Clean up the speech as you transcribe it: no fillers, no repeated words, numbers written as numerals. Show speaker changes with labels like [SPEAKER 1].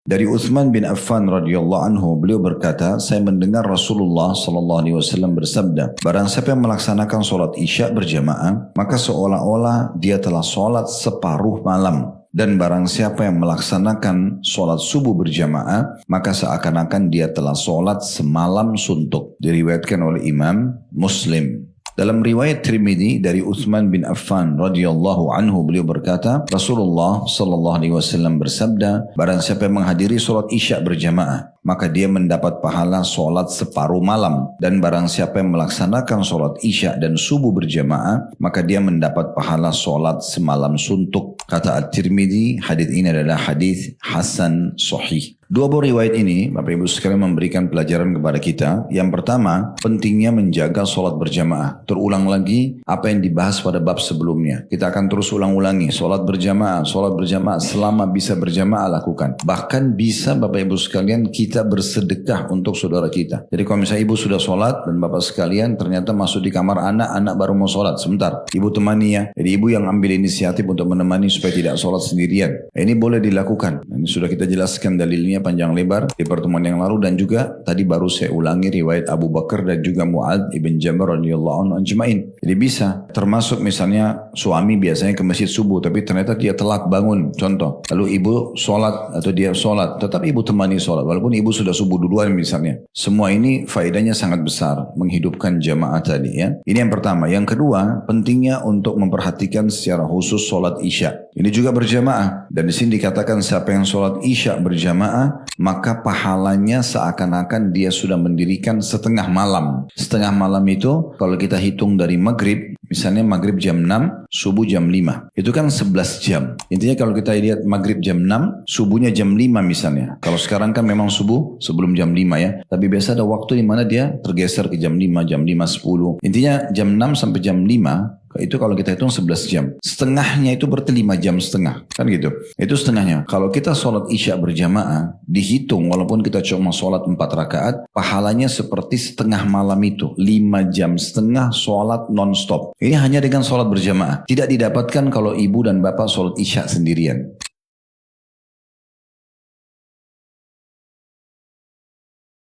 [SPEAKER 1] Dari Utsman bin Affan radhiyallahu anhu, beliau berkata, saya mendengar Rasulullah sallallahu alaihi wasallam bersabda, barang siapa yang melaksanakan sholat isya berjamaah, maka seolah-olah dia telah sholat separuh malam. Dan barang siapa yang melaksanakan sholat subuh berjamaah, maka seakan-akan dia telah sholat semalam suntuk. Diriwayatkan oleh Imam Muslim. Dalam riwayat Tirmidzi dari Utsman bin Affan radhiyallahu anhu, beliau berkata, Rasulullah sallallahu alaihi wasallam bersabda, barang siapa yang menghadiri sholat isya berjamaah, maka dia mendapat pahala sholat separuh malam. Dan barang siapa yang melaksanakan sholat isya dan subuh berjamaah, maka dia mendapat pahala sholat semalam suntuk. Kata At-Tirmidzi, hadis ini adalah hadis hasan sahih. Dua buah riwayat ini, Bapak Ibu sekalian, memberikan pelajaran kepada kita. Yang pertama, pentingnya menjaga sholat berjamaah. Terulang lagi apa yang dibahas pada bab sebelumnya. Kita akan terus ulang-ulangi. Sholat berjamaah selama bisa berjamaah lakukan. Bahkan bisa Bapak Ibu sekalian kita bersedekah untuk saudara kita. Jadi kalau misalnya ibu sudah sholat dan Bapak sekalian ternyata masuk di kamar anak baru mau sholat. Sebentar, ibu temani ya. Jadi ibu yang ambil inisiatif untuk menemani supaya tidak sholat sendirian. Ini boleh dilakukan. Ini sudah kita jelaskan dalilnya panjang lebar di pertemuan yang lalu, dan juga tadi baru saya ulangi riwayat Abu Bakar dan juga Mu'adz ibn Jabal radhiyallahu anhu ajma'in. Jadi bisa, termasuk misalnya suami biasanya ke masjid subuh tapi ternyata dia telat bangun, contoh, lalu ibu sholat atau dia sholat, tetap ibu temani sholat walaupun ibu sudah subuh duluan misalnya. Semua ini faedahnya sangat besar menghidupkan jamaah tadi ya. Ini yang pertama. Yang kedua, pentingnya untuk memperhatikan secara khusus sholat isya. Ini juga berjamaah, dan di sini dikatakan siapa yang sholat isya berjamaah maka pahalanya seakan-akan dia sudah mendirikan setengah malam. Setengah malam itu kalau kita hitung dari maghrib, misalnya maghrib jam 6, subuh jam 5. Itu kan 11 jam. Intinya kalau kita lihat maghrib jam 6, subuhnya jam 5 misalnya. Kalau sekarang kan memang subuh sebelum jam 5 ya. Tapi biasa ada waktu di mana dia tergeser ke jam 5, jam 5.10. Intinya jam 6 sampai jam 5. Itu kalau kita hitung 11 jam. Setengahnya itu berarti 5 jam setengah. Kan gitu. Itu setengahnya. Kalau kita sholat isya berjamaah, dihitung walaupun kita cuma sholat 4 rakaat, pahalanya seperti setengah malam itu. 5 jam setengah sholat non-stop. Ini hanya dengan sholat berjamaah. Tidak didapatkan kalau ibu dan bapak sholat isya sendirian.